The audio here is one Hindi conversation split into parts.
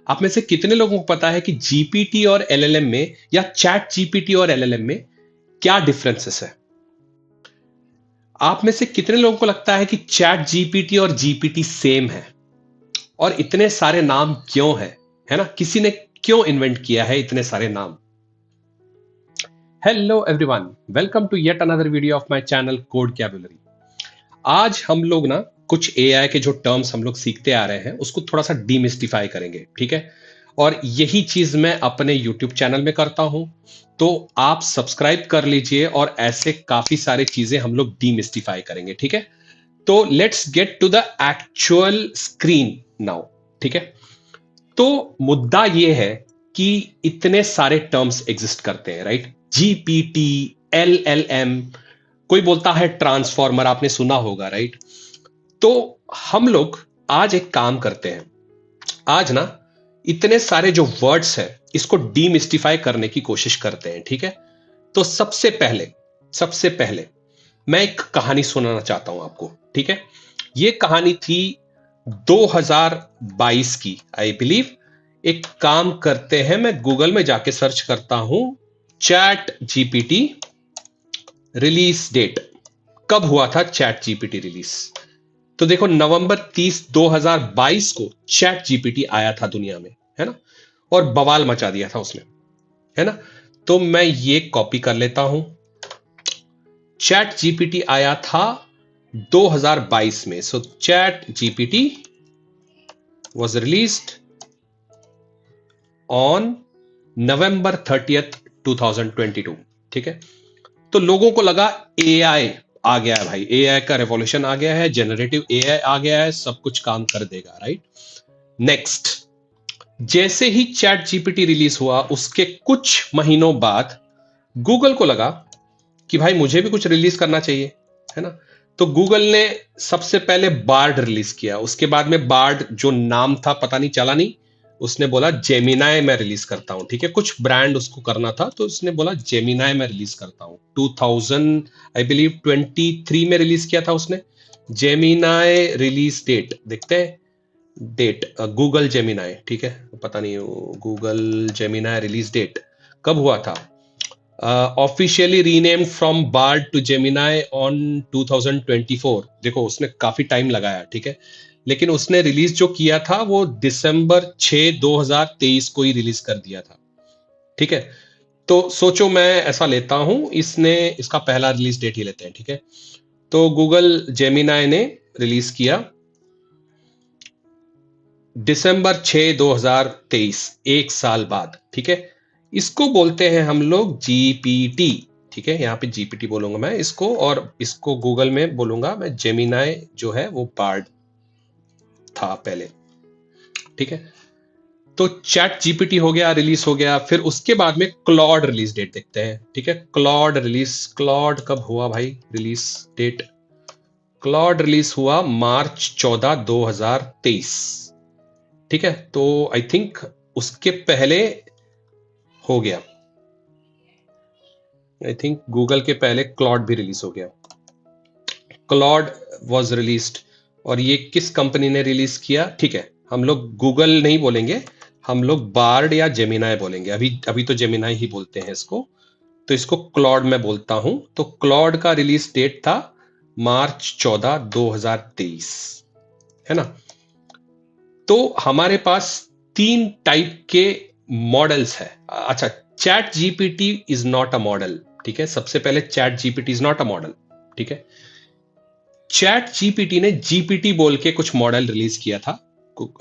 आप में से कितने लोगों को पता है कि जीपीटी और एलएलएम में या चैट जीपीटी और एलएलएम में क्या डिफरेंसेस है? आप में से कितने लोगों को लगता है कि चैट जीपीटी और जीपीटी सेम है? और इतने सारे नाम क्यों है? है ना? किसी ने क्यों इन्वेंट किया है इतने सारे नाम? Hello everyone, welcome to yet another video of my channel code कैबुलरी। आज हम लोग ना कुछ एआई के जो टर्म्स हम लोग सीखते आ रहे हैं उसको थोड़ा सा डीमिस्टिफाई करेंगे, ठीक है? और यही चीज मैं अपने यूट्यूब चैनल में करता हूं, तो आप सब्सक्राइब कर लीजिए और ऐसे काफी सारी चीजें हम लोग डीमिस्टिफाई करेंगे, ठीक है? तो let's get to the actual screen now, ठीक है? तो मुद्दा ये है कि इतने सारे टर्म्स एग्जिस्ट करते हैं, राइट? जीपीटी, एलएलएम, कोई बोलता है ट्रांसफॉर्मर, आपने सुना होगा, राइट? तो हम लोग आज एक काम करते हैं। आज ना इतने सारे जो वर्ड्स हैं इसको डीमिस्टिफाई करने की कोशिश करते हैं, ठीक है? तो सबसे पहले मैं एक कहानी सुनाना चाहता हूं आपको, ठीक है? ये कहानी थी 2022 की, आई बिलीव। एक काम करते हैं, मैं गूगल में जाके सर्च करता हूं, चैट जीपीटी रिलीज डेट। कब हुआ था चैट जीपीटी रिलीज? तो देखो, नवंबर 30 2022 को चैट जीपीटी आया था दुनिया में, है ना? और बवाल मचा दिया था उसने, है ना? तो मैं ये कॉपी कर लेता हूं। चैट जीपीटी आया था 2022 में। So ChatGPT was released on November 30th 2022, ठीक है? तो लोगों को लगा एआई आ गया है भाई, एआई का रेवोल्यूशन आ गया है, जनरेटिव एआई आ गया है, सब कुछ काम कर देगा, राइट? नेक्स्ट, जैसे ही चैट जीपीटी रिलीज हुआ उसके कुछ महीनों बाद गूगल को लगा कि भाई मुझे भी कुछ रिलीज करना चाहिए, है ना? तो गूगल ने सबसे पहले बार्ड रिलीज किया। उसके बाद में बार्ड जो नाम था पता नहीं, चला नहीं। उसने बोला जेमिनाई मैं रिलीज करता हूं, ठीक है? कुछ ब्रांड उसको करना था तो उसने बोला जेमिनाई मैं रिलीज करता हूं। 2000 आई बिलीव 23 में रिलीज किया था उसने जेमिनाई। रिलीज डेट देखते हैं, डेट गूगल जेमिनाई, ठीक है? पता नहीं गूगल जेमिनाई रिलीज डेट कब हुआ था। Officially renamed from Bard to Gemini on 2024। देखो, उसने काफी टाइम लगाया, ठीक है? लेकिन उसने रिलीज जो किया था वो दिसंबर 6 2023 को ही रिलीज कर दिया था, ठीक है? तो सोचो, मैं ऐसा लेता हूं, इसने इसका पहला रिलीज डेट ही लेते हैं, ठीक है? तो गूगल जेमिनाई ने रिलीज किया दिसंबर 6 2023, एक साल बाद, ठीक है? इसको बोलते हैं हम लोग जीपीटी, ठीक है? यहां पे जीपीटी बोलूंगा मैं इसको, और इसको गूगल में बोलूंगा मैं जेमिनाई, जो है वो बार्ड था पहले, ठीक है? तो चैट जीपीटी हो गया, रिलीज हो गया। फिर उसके बाद में क्लॉड रिलीज डेट देखते हैं, ठीक है? क्लॉड कब हुआ भाई रिलीज डेट? क्लॉड रिलीज हुआ मार्च 14 2023, ठीक है? तो आई थिंक उसके पहले हो गया, आई थिंक गूगल के पहले क्लॉड भी रिलीज हो गया। क्लॉड वाज रिलीज्ड, और ये किस कंपनी ने रिलीज किया? ठीक है, हम लोग गूगल नहीं बोलेंगे, हम लोग बार्ड या जेमिनाई बोलेंगे। अभी अभी तो जेमिनाई ही बोलते हैं इसको, तो इसको क्लॉड में बोलता हूं। तो क्लॉड का रिलीज डेट था मार्च 14 2023, है ना? तो हमारे पास तीन टाइप के मॉडल्स है। अच्छा, chat GPT is not a model, ठीक है? सबसे पहले chat GPT is not a model, ठीक है? चैट जीपीटी ने जीपीटी बोल के कुछ मॉडल रिलीज किया था,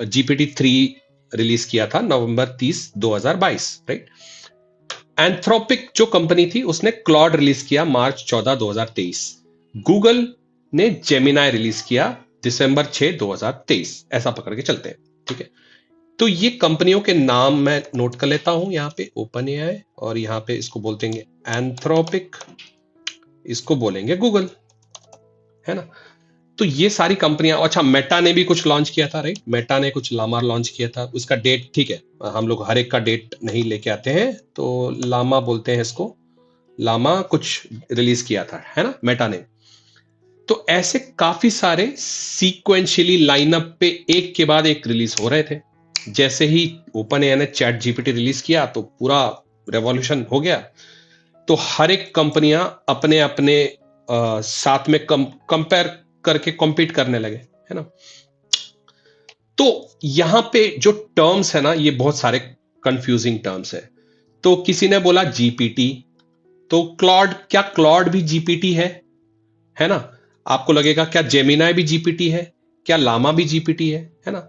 जीपीटी 3 रिलीज किया था नवंबर 30 2022, राइट? एंथ्रोपिक जो कंपनी थी उसने क्लॉड रिलीज किया मार्च 14 2023। गूगल ने जेमिनाई रिलीज किया दिसंबर 6 2023। ऐसा पकड़ के चलते हैं, ठीक है? तो ये कंपनियों के नाम मैं नोट कर लेता हूं यहां पे, ओपन एआई, और यहां पे इसको बोलते हैं एंथ्रोपिक, इसको बोलेंगे गूगल, है ना? तो ये सारी कंपनियां। अच्छा, मेटा ने भी कुछ लॉन्च किया था, राइट? मेटा ने कुछ लामा लॉन्च किया था, उसका डेट, ठीक है, हम लोग हर एक का डेट नहीं लेके आते हैं, तो लामा बोलते हैं इसको। लामा कुछ रिलीज किया था, है ना, मेटा ने। तो ऐसे काफी सारे सीक्वेंशियली लाइनअप पे एक के बाद एक रिलीज हो रहे थे, जैसे ही ओपन एआई ने चैट जीपीटी रिलीज किया तो पूरा रेवोल्यूशन हो गया। तो हर एक कंपनियां अपने अपने साथ में कंपेयर करके कॉम्पीट करने लगे, है ना। तो यहां पे जो टर्म्स है ना, ये बहुत सारे कंफ्यूजिंग टर्म्स है। तो किसी ने बोला जीपीटी, तो क्लॉड, क्या क्लॉड भी जीपीटी है ना। आपको लगेगा क्या जेमिनाई भी जीपीटी है, क्या लामा भी जीपीटी है ना।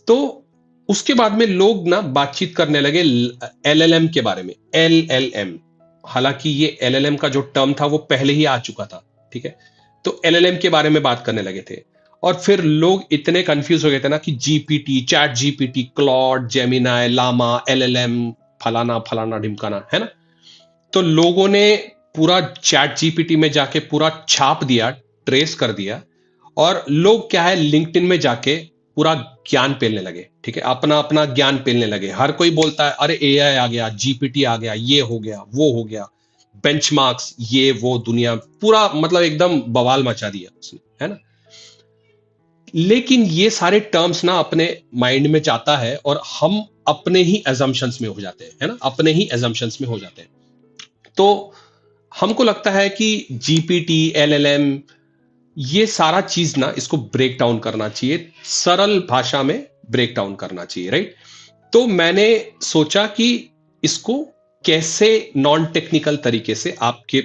तो उसके बाद में लोग ना बातचीत करने लगे एलएलएम के बारे में, एलएलएम। हालांकि ये एलएलएम का जो टर्म था वो पहले ही आ चुका था, ठीक है। तो एलएलएम के बारे में बात करने लगे थे। और फिर लोग इतने कंफ्यूज हो गए थे ना कि GPT, chat GPT, Claude, Gemini, Llama, LLM, फलाना फलाना ढिमकाना, है ना। तो लोगों ने पूरा चैट जीपीटी में जाके पूरा छाप दिया, ट्रेस कर दिया। और लोग क्या है, लिंक्डइन में जाके पूरा ज्ञान पेलने लगे, ठीक है। अपना अपना ज्ञान पेलने लगे। हर कोई बोलता है अरे एआई आ गया, जीपीटी आ गया, ये हो गया, वो हो गया, बेंचमार्क्स, ये वो, दुनिया पूरा मतलब एकदम बवाल मचा दिया उसने, है ना। लेकिन ये सारे टर्म्स ना अपने माइंड में जाता है और हम अपने ही एजम्पशंस में हो जाते हैं, है ना, अपने ही एजम्पशंस में हो जाते हैं। तो हमको लगता है कि जीपीटी, एलएलएम, ये सारा चीज ना इसको ब्रेक डाउन करना चाहिए, सरल भाषा में ब्रेक डाउन करना चाहिए, राइट। तो मैंने सोचा कि इसको कैसे नॉन टेक्निकल तरीके से आपके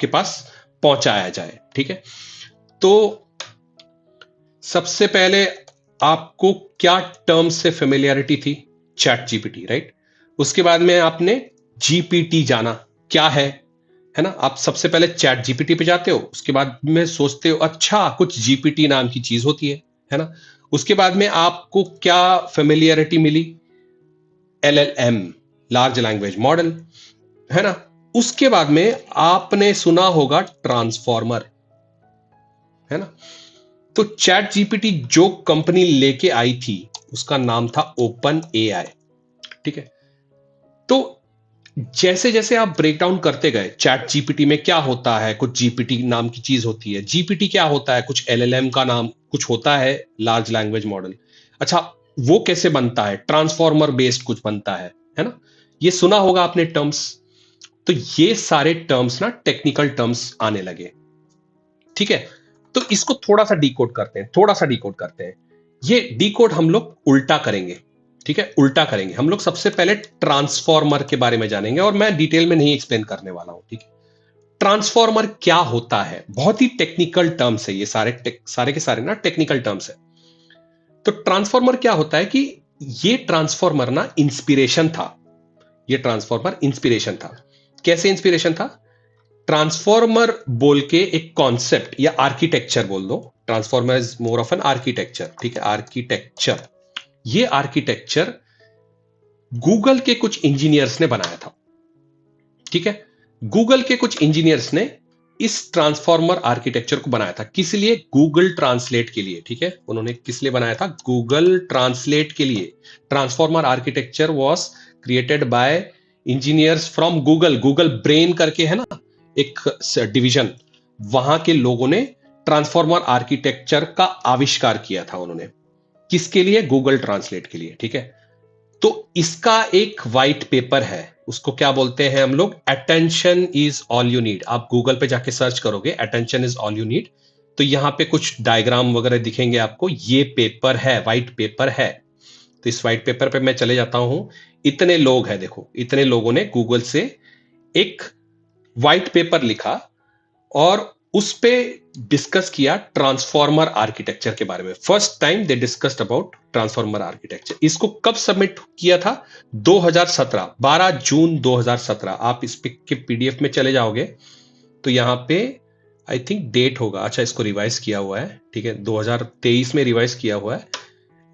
पास पहुंचाया जाए, ठीक है। तो सबसे पहले आपको क्या टर्म से फेमिलियरिटी थी, चैट जीपीटी, राइट। उसके बाद में आपने जीपीटी जाना क्या है ना। आप सबसे पहले चैट जीपीटी पे जाते हो, उसके बाद में सोचते हो अच्छा कुछ जीपीटी नाम की चीज होती है ना। उसके बाद में आपको क्या फेमिलियरिटी मिली, एलएलएम, लार्ज लैंग्वेज मॉडल, है ना। उसके बाद में आपने सुना होगा ट्रांसफॉर्मर, है ना। तो चैट जीपीटी जो कंपनी लेके आई थी उसका नाम था ओपन एआई, ठीक है। तो जैसे जैसे आप ब्रेक डाउन करते गए चैट जीपीटी में क्या होता है, कुछ जीपीटी नाम की चीज होती है, जीपीटी क्या होता है, कुछ एलएलएम का नाम कुछ होता है, लार्ज लैंग्वेज मॉडल। अच्छा, वो कैसे बनता है, ट्रांसफॉर्मर बेस्ड कुछ बनता है ना। ये सुना होगा आपने टर्म्स। तो ये सारे टर्म्स ना टेक्निकल टर्म्स आने लगे, ठीक है। तो इसको थोड़ा सा डिकोड करते हैं, थोड़ा सा डिकोड करते हैं। ये डिकोड हम लोग उल्टा करेंगे, ठीक है, उल्टा करेंगे। हम लोग सबसे पहले ट्रांसफॉर्मर के बारे में जानेंगे और मैं डिटेल में नहीं एक्सप्लेन करने वाला हूं, ठीक है। ट्रांसफॉर्मर क्या होता है, बहुत ही टेक्निकल टर्म्स है ये, सारे के सारे ना टेक्निकल टर्म्स है। तो ट्रांसफॉर्मर क्या होता है कि ये ट्रांसफॉर्मर ना इंस्पिरेशन था, ये ट्रांसफॉर्मर इंस्पिरेशन था। कैसे इंस्पिरेशन था, ट्रांसफॉर्मर बोल के एक कॉन्सेप्ट या आर्किटेक्चर बोल दो, transformer is more of an architecture, ठीक है, आर्किटेक्चर। ये आर्किटेक्चर गूगल के कुछ इंजीनियर्स ने बनाया था, ठीक है। गूगल के कुछ इंजीनियर्स ने इस ट्रांसफॉर्मर आर्किटेक्चर को बनाया था, किस लिए, गूगल ट्रांसलेट के लिए, ठीक है। उन्होंने किस लिए बनाया था, गूगल ट्रांसलेट के लिए। Transformer architecture was created by engineers from Google, Google brain करके है ना एक डिवीजन, वहां के लोगों ने ट्रांसफॉर्मर आर्किटेक्चर का आविष्कार किया था उन्होंने, किसके लिए, गूगल ट्रांसलेट के लिए, ठीक है। तो इसका एक वाइट पेपर है, उसको क्या बोलते हैं हम लोग, attention is all you need. आप गूगल पे जाके सर्च करोगे attention is all you need, तो यहां पे कुछ डायग्राम वगैरह दिखेंगे आपको, ये पेपर है, वाइट पेपर है। तो इस वाइट पेपर पे मैं चले जाता हूं, इतने लोग हैं, देखो इतने लोगों ने गूगल से एक व्हाइट पेपर लिखा और उस पे डिस्कस किया ट्रांसफॉर्मर आर्किटेक्चर के बारे में। First time they discussed about transformer architecture. इसको कब सबमिट किया था, 2017, 12 जून 2017। आप इस पिक के पीडीएफ में चले जाओगे तो यहां पे आई थिंक डेट होगा, अच्छा इसको रिवाइज किया हुआ है, ठीक है, 2023 में रिवाइज किया हुआ है।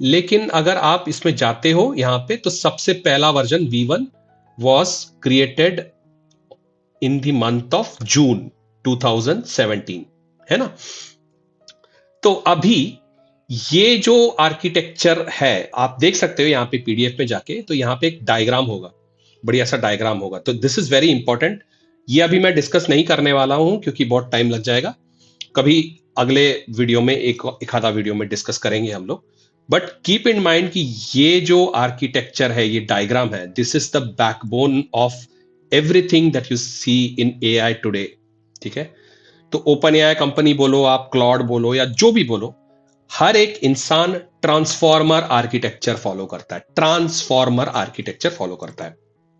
लेकिन अगर आप इसमें जाते हो यहां पे, तो सबसे पहला version V1 was created in the month of June 2017, है ना। तो अभी ये जो आर्किटेक्चर है आप देख सकते हो यहां पे पीडीएफ में जाके, तो यहां पे एक डायग्राम होगा, बढ़िया सा डायग्राम होगा। तो दिस इज वेरी इंपॉर्टेंट, ये अभी मैं डिस्कस नहीं करने वाला हूं क्योंकि बहुत टाइम लग जाएगा। कभी अगले वीडियो में एक आधा वीडियो में डिस्कस करेंगे हम लोग। बट कीप इन माइंड कि ये जो आर्किटेक्चर है, ये डायग्राम है, this is the backbone of everything that you see in AI today. ठीक है, तो ओपन एआई कंपनी बोलो, आप क्लॉड बोलो या जो भी बोलो, हर एक इंसान ट्रांसफॉर्मर आर्किटेक्चर फॉलो करता है, ट्रांसफॉर्मर आर्किटेक्चर फॉलो करता है।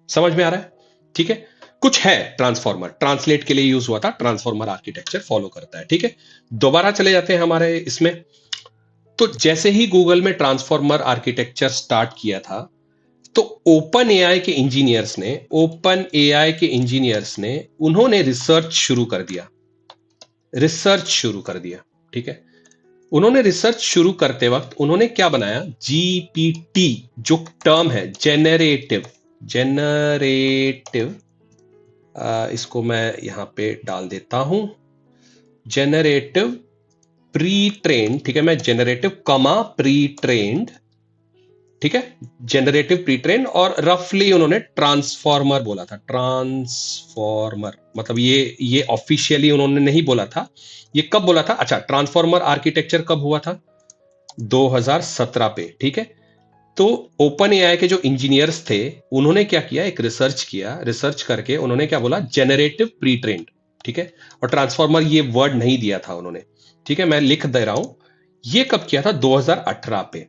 समझ में आ रहा है? ठीक है, कुछ है ट्रांसफॉर्मर, ट्रांसलेट के लिए यूज हुआ था, ट्रांसफॉर्मर आर्किटेक्चर फॉलो करता है। ठीक है, दोबारा चले जाते हैं हमारे इसमें। तो जैसे ही गूगल में ट्रांसफॉर्मर आर्किटेक्चर स्टार्ट किया था, तो ओपन एआई के इंजीनियर्स ने उन्होंने रिसर्च शुरू कर दिया। ठीक है, उन्होंने रिसर्च शुरू करते वक्त उन्होंने क्या बनाया, जीपीटी, जो टर्म है जेनरेटिव, इसको मैं यहां पे डाल देता हूं, जेनरेटिव प्री ट्रेन्ड। ठीक है, मैं जेनरेटिव कमा प्री ट्रेन्ड, ठीक है, जेनरेटिव प्री ट्रेन, और रफली उन्होंने ट्रांसफॉर्मर बोला था। ट्रांसफॉर्मर मतलब ये ऑफिशियली उन्होंने नहीं बोला था। ये कब बोला था? अच्छा, ट्रांसफॉर्मर आर्किटेक्चर कब हुआ था? 2017 पे। ठीक है, तो ओपन एआई के जो इंजीनियर्स थे उन्होंने क्या किया, एक रिसर्च किया, रिसर्च करके उन्होंने क्या बोला, जेनरेटिव प्री ट्रेन्ड। ठीक है, और ट्रांसफॉर्मर ये वर्ड नहीं दिया था उन्होंने। ठीक है, मैं लिख दे रहा हूं, ये कब किया था? 2018 पे।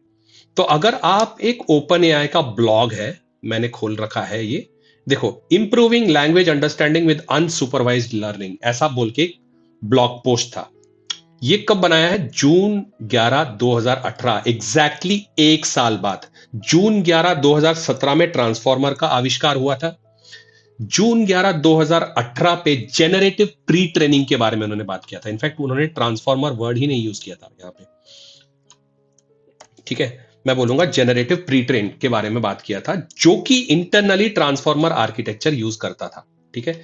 तो अगर आप एक ओपन एआई का ब्लॉग है, मैंने खोल रखा है, ये देखो, improving language understanding with unsupervised learning, ऐसा बोल के ब्लॉग पोस्ट था। ये कब बनाया है? जून 11 2018, एग्जैक्टली एक साल बाद। जून 11 2017 में ट्रांसफॉर्मर का आविष्कार हुआ था। जून 11 2018 पे जेनरेटिव प्री ट्रेनिंग के बारे में उन्होंने बात किया था। इनफैक्ट उन्होंने ट्रांसफॉर्मर वर्ड ही नहीं यूज किया था यहां पे। ठीक है, मैं बोलूंगा जेनरेटिव प्री ट्रेन के बारे में बात किया था, जो कि इंटरनली ट्रांसफॉर्मर आर्किटेक्चर यूज करता था। ठीक है,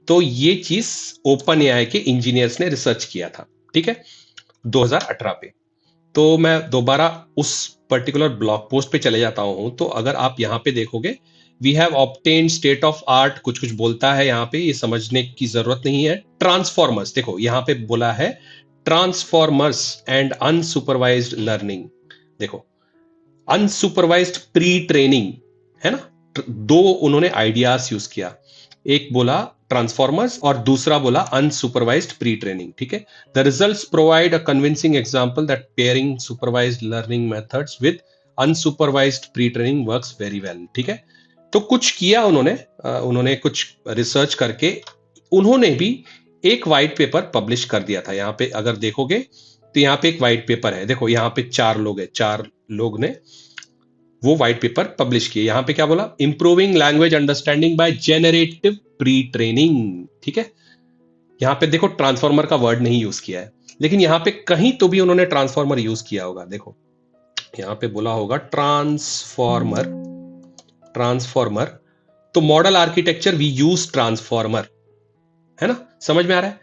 तो ये चीज ओपन एआई के इंजीनियर्स ने रिसर्च किया था। ठीक है, 2018 पे। तो मैं दोबारा उस पर्टिकुलर ब्लॉग पोस्ट पे चले जाता हूं, तो अगर आप यहां पे देखोगे, we have obtain state of art, कुछ कुछ बोलता है यहां पे, ये समझने की जरूरत नहीं है। ट्रांसफॉर्मर्स, देखो यहां पे बोला है ट्रांसफॉर्मर्स एंड अनसुपरवाइज्ड लर्निंग। देखो, अनसुपरवाइज्ड प्री ट्रेनिंग है ना, दो उन्होंने आइडियाज यूज किया, एक बोला ट्रांसफॉर्मर्स और दूसरा बोला अनसुपरवाइज्ड प्री ट्रेनिंग। ठीक है, the results provide a convincing example that pairing supervised learning methods with unsupervised pre training works very well. ठीक है, तो कुछ किया उन्होंने कुछ रिसर्च करके उन्होंने भी एक व्हाइट पेपर पब्लिश कर दिया था। यहां पे अगर देखोगे तो यहां पे एक व्हाइट पेपर है, देखो यहां पे 4 लोग हैं, 4 लोग ने वो व्हाइट पेपर पब्लिश किए। यहां पे क्या बोला, improving language understanding by generative pre training. ठीक है, यहां पे देखो ट्रांसफॉर्मर का वर्ड नहीं यूज किया है, लेकिन यहां पे कहीं तो भी उन्होंने ट्रांसफॉर्मर यूज किया होगा। देखो यहां पे बोला होगा ट्रांसफॉर्मर, ट्रांसफॉर्मर, तो model architecture we use transformer, है ना, समझ में आ रहा है?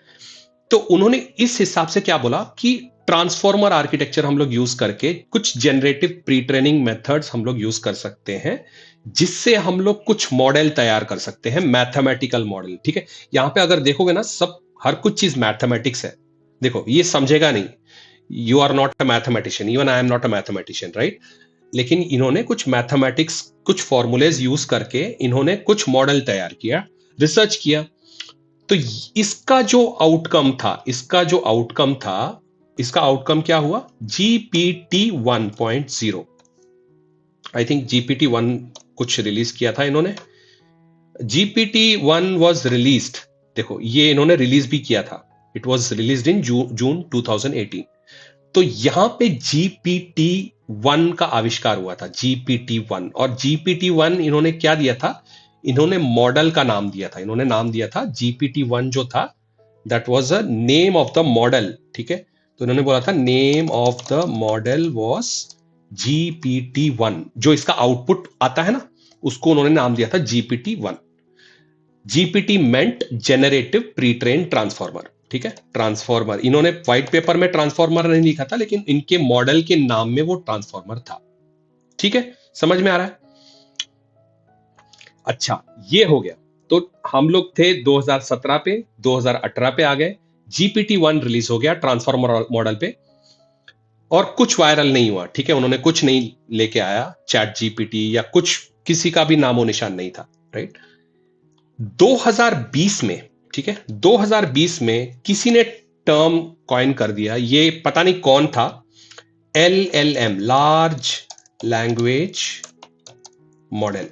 तो उन्होंने इस हिसाब से क्या बोला कि ट्रांसफॉर्मर आर्किटेक्चर हम लोग यूज करके कुछ जनरेटिव प्री ट्रेनिंग मेथड्स हम लोग यूज कर सकते हैं, जिससे हम लोग कुछ मॉडल तैयार कर सकते हैं, मैथमेटिकल मॉडल। ठीक है, यहां पे अगर देखोगे ना, सब हर कुछ चीज मैथमेटिक्स है। देखो ये समझेगा नहीं, you are not a mathematician, even I am not a mathematician, right, लेकिन इन्होंने कुछ मैथमेटिक्स, कुछ फॉर्मूलेज यूज करके इन्होंने कुछ मॉडल तैयार किया, रिसर्च किया। तो इसका आउटकम क्या हुआ? जीपीटी 1.0। आई थिंक जीपीटी 1 कुछ रिलीज किया था इन्होंने। जीपीटी 1 वॉज रिलीज्ड, देखो ये इन्होंने रिलीज भी किया था, इट वॉज रिलीज्ड इन जून 2018। तो यहां पे जीपीटी 1 का आविष्कार हुआ था, जीपीटी 1। और जीपीटी 1 इन्होंने क्या दिया था, इन्होंने मॉडल का नाम दिया था, इन्होंने नाम दिया था जीपीटी 1 जो था, that was a name of the model. ठीक है, तो इन्होंने बोला था name of the model was GPT 1, जो इसका आउटपुट आता है ना, उसको उन्होंने नाम दिया था जीपीटी 1। जीपीटी मेंट जेनरेटिव प्री ट्रेन ट्रांसफॉर्मर। ठीक है, ट्रांसफॉर्मर, इन्होंने व्हाइट पेपर में ट्रांसफॉर्मर नहीं लिखा था, लेकिन इनके मॉडल के नाम में वो ट्रांसफॉर्मर था। ठीक है, समझ में आ रहा है? अच्छा, ये हो गया। तो हम लोग थे 2017 पे, 2018 पे आ गए, जीपीटी 1 रिलीज हो गया ट्रांसफॉर्मर मॉडल पे। और कुछ वायरल नहीं हुआ, ठीक है, उन्होंने कुछ नहीं लेके आया चैट जीपीटी या कुछ, किसी का भी नामो निशान नहीं था, राइट। 2020 में, ठीक है, 2020 में किसी ने टर्म कॉइन कर दिया, ये पता नहीं कौन था, LLM, लार्ज लैंग्वेज मॉडल,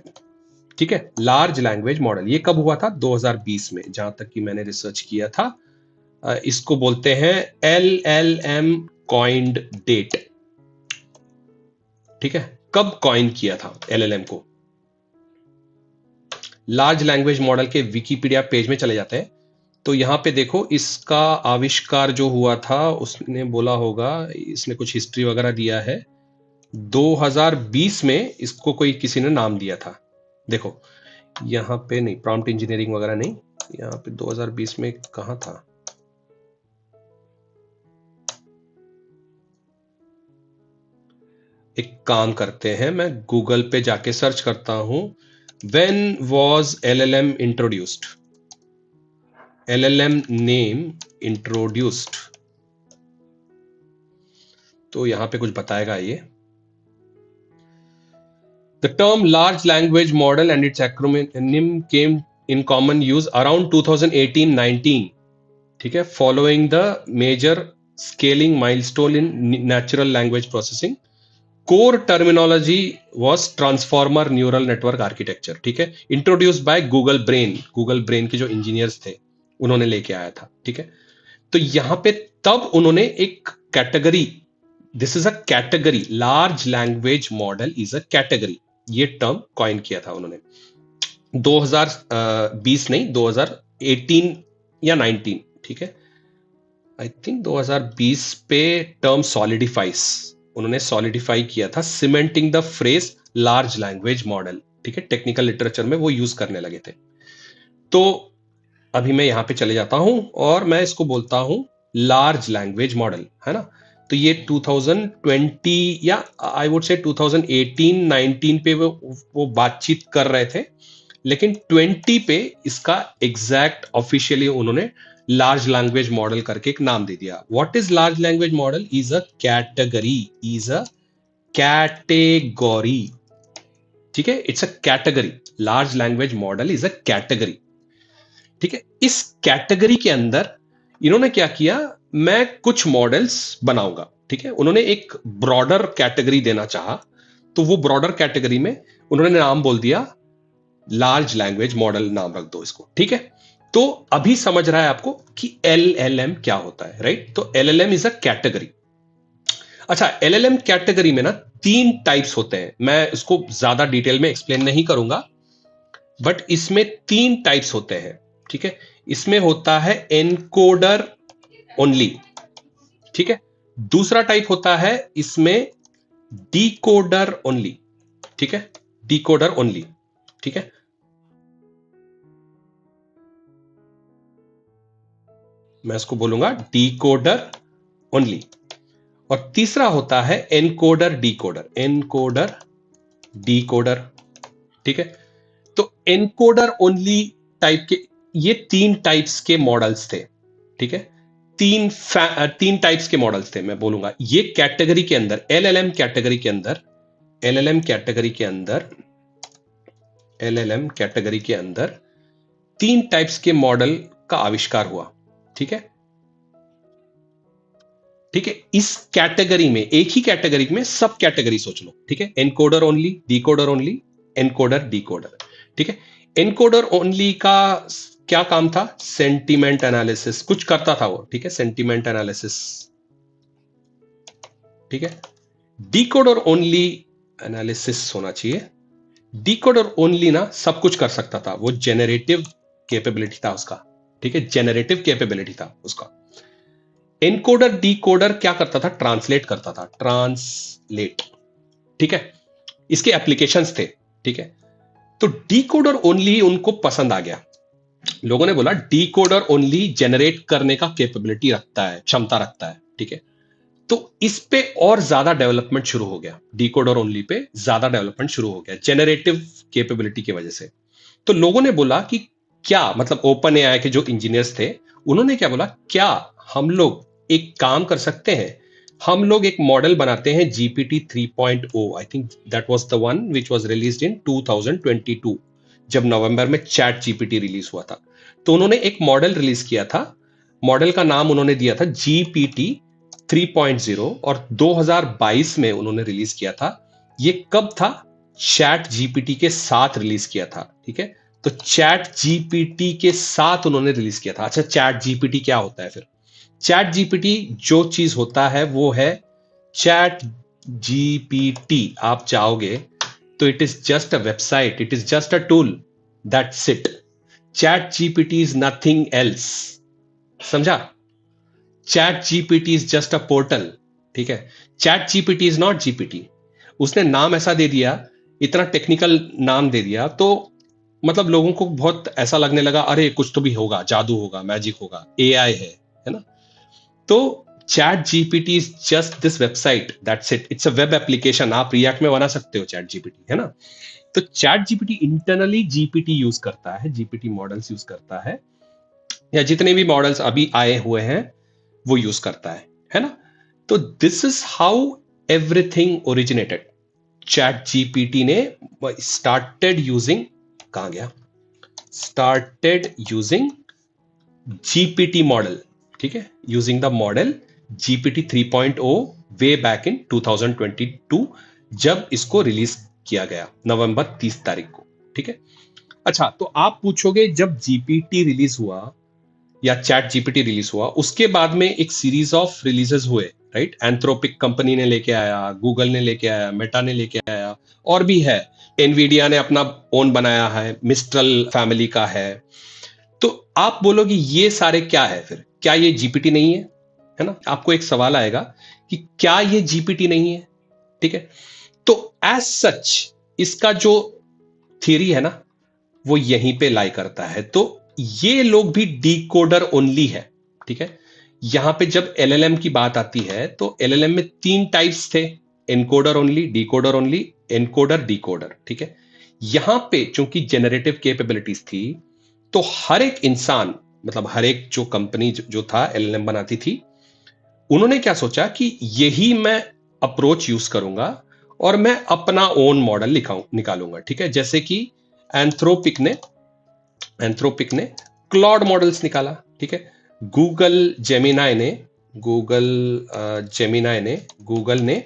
ठीक है, लार्ज लैंग्वेज मॉडल। ये कब हुआ था? 2020 में, जहां तक कि मैंने रिसर्च किया था। इसको बोलते हैं LLM कॉइंड डेट, ठीक है। कब कॉइन किया था LLM को? लार्ज लैंग्वेज मॉडल के विकिपीडिया पेज में चले जाते हैं तो यहां पे देखो, इसका आविष्कार जो हुआ था, उसने बोला होगा, इसने कुछ हिस्ट्री वगैरह दिया है, 2020 में इसको कोई किसी ने नाम दिया था। देखो यहां पे नहीं, प्रॉम्प्ट इंजीनियरिंग वगैरह नहीं, यहां पे 2020 में कहां था? एक काम करते हैं, मैं गूगल पे जाके सर्च करता हूं, when was LLM introduced, LLM name introduced, तो यहां पे कुछ बताएगा ये। The term large language model and its acronym came in common use around 2018-19, ठीक है, following the major scaling milestone in natural language processing. Core terminology was transformer neural network architecture, ठीक है, introduced by Google Brain के जो इंजीनियर्स थे उन्होंने लेके आया था, ठीक है। तो यहां पे तब उन्होंने एक category, this is a category, large language model is a category, ये टर्म कॉइन किया था उन्होंने 2020 नहीं, 2018 या 19, ठीक है, आई थिंक 2020 पे टर्म सॉलिडिफाइज, उन्होंने सॉलिडिफाई किया था, cementing the phrase large language model, ठीक है, टेक्निकल लिटरेचर में वो यूज करने लगे थे। तो अभी मैं यहां पे चले जाता हूं और मैं इसको बोलता हूं लार्ज लैंग्वेज मॉडल, है ना। तो ये 2020 या आई वुड से 2018-19 पे वो बातचीत कर रहे थे, लेकिन 20 पे इसका एग्जैक्ट ऑफिशियली उन्होंने लार्ज लैंग्वेज मॉडल करके एक नाम दे दिया। What is large language model? Is a category, is a category, ठीक है, it's a category, large language model is a category, ठीक है। इस कैटेगरी के अंदर इन्होंने क्या किया, मैं कुछ मॉडल्स बनाऊंगा, ठीक है, उन्होंने एक ब्रॉडर कैटेगरी देना चाहा, तो वो ब्रॉडर कैटेगरी में उन्होंने नाम बोल दिया लार्ज लैंग्वेज मॉडल, नाम रख दो इसको, ठीक है। तो अभी समझ रहा है आपको कि LLM क्या होता है, राइट। तो LLM इज अ कैटेगरी। अच्छा, LLM कैटेगरी में ना 3 टाइप्स होते हैं, मैं इसको ज्यादा डिटेल में एक्सप्लेन नहीं करूंगा, बट इसमें 3 टाइप्स होते हैं, ठीक है। इसमें होता है एनकोडर ओनली, ठीक है। दूसरा टाइप होता है इसमें डिकोडर ओनली, ठीक है, डिकोडर ओनली, ठीक है। मैं इसको बोलूंगा डिकोडर ओनली। और तीसरा होता है एनकोडर डिकोडर, एनकोडर डिकोडर, ठीक है। तो एनकोडर ओनली टाइप के ये 3 टाइप्स के मॉडल्स थे, ठीक है, 3 टाइप्स के मॉडल्स थे, मैं बोलूंगा ये कैटेगरी के अंदर, LLM कैटेगरी के अंदर, LLM कैटेगरी के अंदर, LLM कैटेगरी के अंदर 3 टाइप्स के मॉडल का आविष्कार हुआ, ठीक है, ठीक है। इस कैटेगरी में, एक ही कैटेगरी में सब कैटेगरी सोच लो, ठीक है, encoder only, decoder only, encoder decoder, ठीक है। एनकोडर ओनली का क्या काम था? सेंटीमेंट एनालिसिस कुछ करता था वो, ठीक है, सेंटीमेंट एनालिसिस, ठीक है। डिकोडर ओनली एनालिसिस होना चाहिए। डिकोडर ओनली ना सब कुछ कर सकता था, वो जेनरेटिव कैपेबिलिटी था उसका, ठीक है, जेनरेटिव कैपेबिलिटी था उसका। एनकोडर डिकोडर क्या करता था? ट्रांसलेट करता था, ट्रांसलेट, ठीक है, इसके एप्लीकेशंस थे, ठीक है। तो डिकोडर ओनली उनको पसंद आ गया, लोगों ने बोला डिकोडर ओनली जनरेट करने का कैपेबिलिटी रखता है, क्षमता रखता है, ठीक है। तो इस पे और ज्यादा डेवलपमेंट शुरू हो गया, डिकोडर ओनली पे ज्यादा डेवलपमेंट शुरू हो गया जेनरेटिव कैपेबिलिटी की वजह से। तो लोगों ने बोला कि क्या मतलब, ओपन एआई के जो इंजीनियर्स थे उन्होंने क्या बोला, क्या हम लोग एक काम कर सकते हैं, हम लोग एक मॉडल बनाते हैं GPT 3.0, I think that was the one which was released in 2022, जब नवंबर में चैट जीपीटी रिलीज हुआ था। तो उन्होंने एक मॉडल रिलीज किया था, मॉडल का नाम उन्होंने दिया था GPT 3.0 और 2022 में उन्होंने रिलीज किया था। ये कब था? चैट जीपीटी के साथ रिलीज किया था, ठीक है। तो चैट जीपीटी के साथ उन्होंने रिलीज किया था। अच्छा, चैट जीपीटी क्या होता है फिर? चैट जीपीटी जो चीज होता है वो है चैट जीपीटी। आप चाहोगे तो it is just a website, it is just a tool, that's it. ChatGPT is nothing else, समझा? ChatGPT is just a portal, ठीक है। ChatGPT is not GPT. उसने नाम ऐसा दे दिया, इतना टेक्निकल नाम दे दिया, तो मतलब लोगों को बहुत ऐसा लगने लगा, अरे कुछ तो भी होगा, जादू होगा, मैजिक होगा, एआई है ना। तो chat GPT is just this website, that's it, it's a web application. आप रिएक्ट में बना सकते हो चैट जीपीटी, है ना। तो chat GPT internally GPT use करता है, जीपीटी मॉडल्स यूज करता है, या जितने भी मॉडल्स अभी आए हुए हैं वो यूज करता है ना। तो this is how everything originated. Chat GPT ने स्टार्टेड यूजिंग, कहां गया, स्टार्टेड यूजिंग जीपीटी मॉडल, ठीक है, using the model GPT 3.0 way back in 2022, जब इसको रिलीज किया गया नवंबर 30 तारीख को, ठीक है। अच्छा, तो आप पूछोगे जब जीपीटी रिलीज हुआ या चैट जीपीटी रिलीज हुआ, उसके बाद में एक सीरीज ऑफ रिलीजेस हुए, राइट। एंथ्रोपिक कंपनी ने लेके आया, गूगल ने लेके आया, मेटा ने लेके आया, और भी है, एनवीडिया ने अपना ओन बनाया है, मिस्ट्रल फैमिली का है। तो आप बोलोगे ये सारे क्या है फिर? क्या ये जीपीटी नहीं है ना? आपको एक सवाल आएगा कि क्या ये जीपीटी नहीं है, ठीक है। तो एज सच इसका जो थियरी है ना, वो यहीं पे लाई करता है। तो ये लोग भी डीकोडर ओनली है, ठीक है। यहां पे जब एलएलएम की बात आती है तो एलएलएम में 3 टाइप्स थे, encoder only, decoder only, encoder decoder, ठीक है। यहां पे चूंकि जेनरेटिव कैपेबिलिटीज थी, तो हर एक इंसान, मतलब हर एक जो कंपनी जो था एलएलएम बनाती थी, उन्होंने क्या सोचा कि यही मैं अप्रोच यूज करूंगा और मैं अपना ओन मॉडल निकालूंगा, ठीक है। जैसे कि एंथ्रोपिक ने क्लॉड मॉडल्स निकाला, ठीक है। गूगल जेमिनाई ने गूगल ने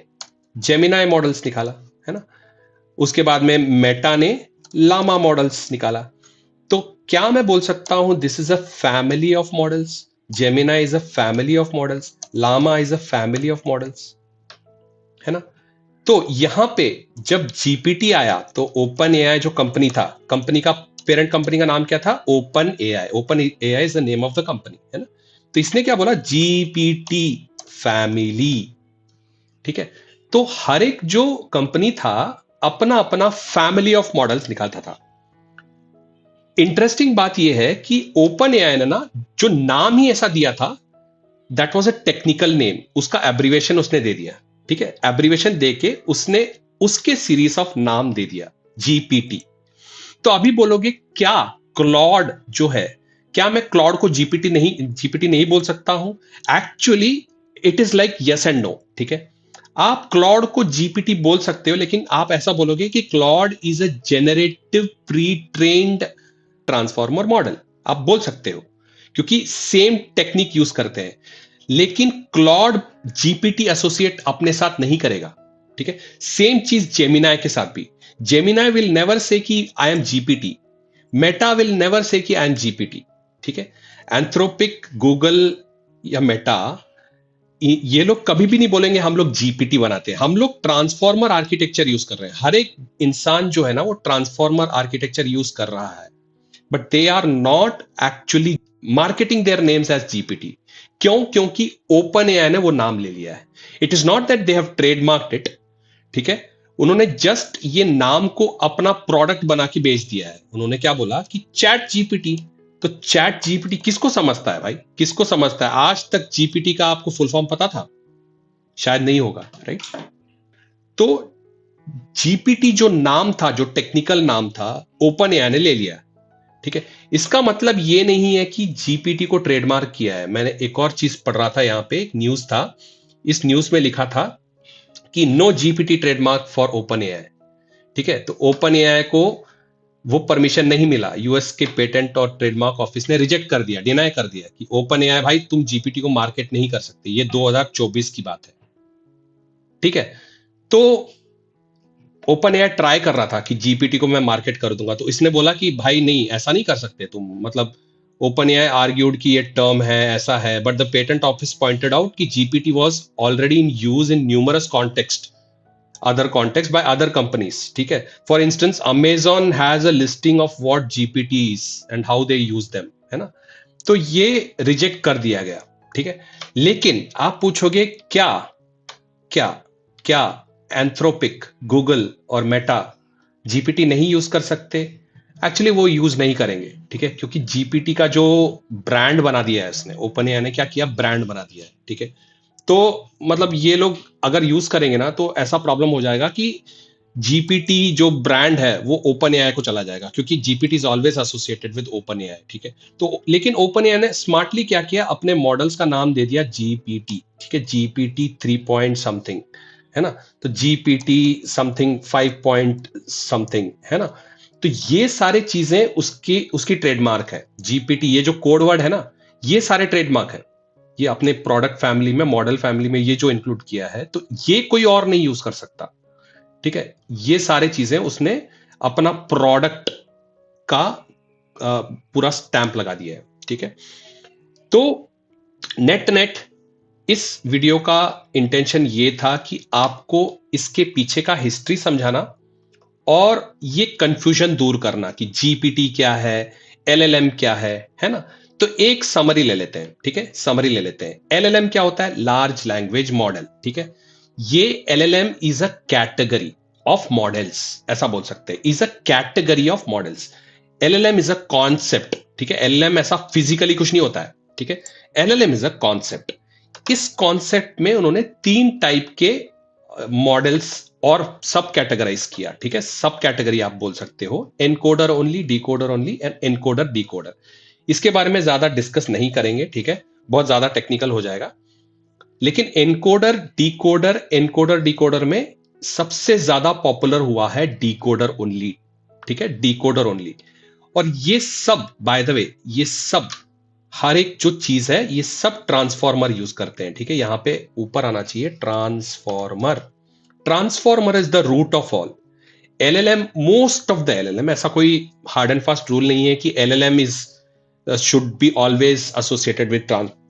जेमिनाई मॉडल्स निकाला, है ना। उसके बाद में मेटा ने लामा मॉडल्स निकाला। तो क्या मैं बोल सकता हूं this is a family of models? Gemini is a family of models, Llama is a family of models, है ना। तो यहां पे जब जीपीटी आया तो ओपन एआई जो कंपनी था, कंपनी का पेरेंट कंपनी का नाम क्या था? OpenAI is the name of the company, है ना। तो इसने क्या बोला? जीपीटी फैमिली, ठीक है। तो हर एक जो कंपनी था अपना अपना फैमिली ऑफ मॉडल्स निकालता था। इंटरेस्टिंग बात यह है कि ओपन एआई ने ना जो नाम ही ऐसा दिया था, that was a technical name, उसका एब्रीवेशन उसने दे दिया, ठीक है। एब्रीवेशन देके उसने उसके सीरीज ऑफ नाम दे दिया जीपीटी। तो अभी बोलोगे क्या क्लॉड जो है, क्या मैं क्लॉड को जीपीटी नहीं बोल सकता हूं? Actually it is like yes and no, ठीक है। आप क्लॉड को जीपीटी बोल सकते हो, लेकिन आप ऐसा बोलोगे कि Claude is a generative pre trained transformer model, आप बोल सकते हो, क्योंकि सेम टेक्निक यूज करते हैं। लेकिन क्लॉड जीपीटी एसोसिएट अपने साथ नहीं करेगा, ठीक है। सेम चीज जेमिनाई के साथ भी। जेमिनाई विल नेवर से कि I am GPT, Meta will never say कि आई एम जीपीटी, ठीक है। एंथ्रोपिक, गूगल या मेटा, ये लोग कभी भी नहीं बोलेंगे हम लोग जीपीटी बनाते हैं। हम लोग ट्रांसफॉर्मर आर्किटेक्चर यूज कर रहे हैं। हर एक इंसान जो है ना वो ट्रांसफॉर्मर आर्किटेक्चर यूज कर रहा है, but they are not actually marketing their names as GPT. क्यों? क्योंकि ओपन एआई ने वो नाम ले लिया है। It is not that they have trademarked it, ठीक है। उन्होंने जस्ट ये नाम को अपना प्रोडक्ट बना के बेच दिया है। उन्होंने क्या बोला कि चैट जीपीटी। तो चैट जीपीटी किसको समझता है भाई? किसको समझता है? आज तक जीपीटी का आपको फुल फॉर्म पता था? शायद नहीं होगा, राइट। तो जीपीटी जो नाम था, जो टेक्निकल नाम था, ओपन एआई ने ले लिया, ठीक है। इसका मतलब ये नहीं है कि जीपीटी को ट्रेडमार्क किया है। मैंने एक और चीज पढ़ रहा था, यहां पे एक न्यूज था इस न्यूज में लिखा था कि no GPT trademark for OpenAI. ठीक है, तो ओपन एआई को वो परमिशन नहीं मिला, यूएस के पेटेंट और ट्रेडमार्क ऑफिस ने रिजेक्ट कर दिया, डिनाई कर दिया कि ओपन एआई भाई तुम जीपीटी को मार्केट नहीं कर सकते, ये 2024 की बात है। ठीक है, तो ओपन एआई ट्राई कर रहा था कि जीपीटी को मैं मार्केट कर दूंगा, तो इसने बोला कि भाई नहीं, ऐसा नहीं कर सकते तुम, मतलब ओपन एआई आर्ग्यूड कि ये टर्म है, ऐसा है, but the patent office pointed out कि GPT was already in use in numerous context, other context by other companies. ठीक है, for instance Amazon has a listing of what GPTs and how they use them, है ना, तो ये रिजेक्ट कर दिया गया। ठीक है, लेकिन आप पूछोगे क्या क्या क्या एंथ्रोपिक, गूगल और मेटा जीपीटी नहीं यूज कर सकते? एक्चुअली वो यूज नहीं करेंगे। ठीक है, क्योंकि जीपीटी का जो ब्रांड बना दिया है इसने, ओपन एआई ने क्या किया, ब्रांड बना दिया है। ठीक है, तो मतलब ये लोग अगर यूज करेंगे ना तो ऐसा प्रॉब्लम हो जाएगा कि जीपीटी जो ब्रांड है वो ओपन एआई को चला जाएगा, क्योंकि GPT is always associated with open AI. ठीक है, तो लेकिन ओपन एआई ने स्मार्टली क्या किया, अपने मॉडल्स का नाम दे दिया जीपीटी। ठीक है, जीपीटी 3 पॉइंट समथिंग, है ना, तो जीपीटी समथिंग 5 पॉइंट समथिंग, है ना, तो ये सारे चीजें उसकी ट्रेडमार्क है। जीपीटी ये जो कोड वर्ड है ना, ये सारे ट्रेडमार्क है, ये अपने प्रोडक्ट फैमिली में, मॉडल फैमिली में ये जो इंक्लूड किया है, तो ये कोई और नहीं यूज कर सकता। ठीक है, ये सारे चीजें उसने अपना प्रोडक्ट का पूरा स्टैंप लगा दिया है। ठीक है, तो नेट इस वीडियो का इंटेंशन ये था कि आपको इसके पीछे का हिस्ट्री समझाना और ये कंफ्यूजन दूर करना कि जीपीटी क्या है, एलएलएम क्या है ना। तो एक समरी ले लेते हैं। ठीक है, समरी ले लेते हैं। एलएलएम क्या होता है, लार्ज लैंग्वेज मॉडल। ठीक है, ये LLM is a category of models, ऐसा बोल सकते हैं, is a category of models. LLM is a concept. ठीक है, एलएलएम ऐसा फिजिकली कुछ नहीं होता है। ठीक है, एलएलएम इज अ कॉन्सेप्ट। इस कॉन्सेप्ट में उन्होंने 3 टाइप के मॉडल्स और सब कैटेगराइज किया। ठीक है, सब कैटेगरी आप बोल सकते हो, encoder only, decoder only and encoder decoder. इसके बारे में ज्यादा डिस्कस नहीं करेंगे। ठीक है, बहुत ज्यादा टेक्निकल हो जाएगा। लेकिन एनकोडर डिकोडर में सबसे ज्यादा पॉपुलर हुआ है डिकोडर ओनली। ठीक है, डिकोडर ओनली। और ये सब, बाय द वे, ये सब हर एक जो चीज है, ये सब ट्रांसफॉर्मर यूज करते हैं। ठीक है, यहां पे ऊपर आना चाहिए transformer. Transformer is the root of all. LLM, most of the LLM, ऐसा कोई हार्ड एंड फास्ट रूल नहीं है कि LLM is should be always associated with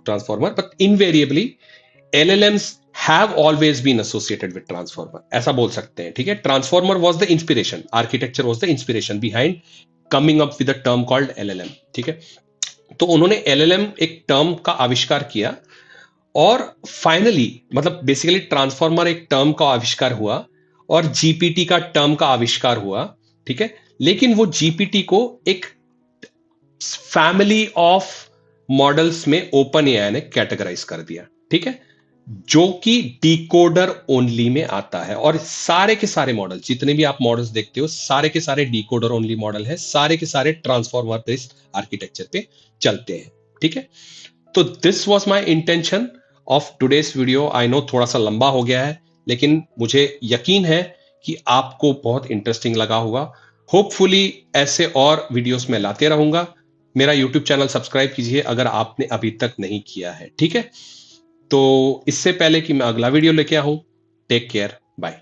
transformer, but invariably LLMs have always been associated with transformer, ऐसा बोल सकते हैं। ठीक है, transformer was the inspiration, architecture was the inspiration behind coming up with a term called LLM। ठीक है, तो उन्होंने LLM एक टर्म का आविष्कार किया और फाइनली, मतलब बेसिकली ट्रांसफॉर्मर एक टर्म का आविष्कार हुआ और जीपीटी का टर्म का आविष्कार हुआ। ठीक है, लेकिन वो जीपीटी को एक फैमिली ऑफ मॉडल्स में ओपन एआई ने कैटेगराइज कर दिया। ठीक है, जो कि डिकोडर ओनली में आता है। और सारे के सारे मॉडल, जितने भी आप मॉडल्स देखते हो, सारे के सारे डिकोडर ओनली मॉडल है, सारे के सारे ट्रांसफॉर्मर बेस्ड आर्किटेक्चर पे चलते हैं। ठीक है, तो this was my intention of today's video. I know थोड़ा सा लंबा हो गया है, लेकिन मुझे यकीन है कि आपको बहुत इंटरेस्टिंग लगा होगा। होपफुली ऐसे और वीडियोस में लाते रहूंगा। मेरा यूट्यूब चैनल सब्सक्राइब कीजिए अगर आपने अभी तक नहीं किया है। ठीक है, तो इससे पहले कि मैं अगला वीडियो लेके आऊं, टेक केयर, बाय।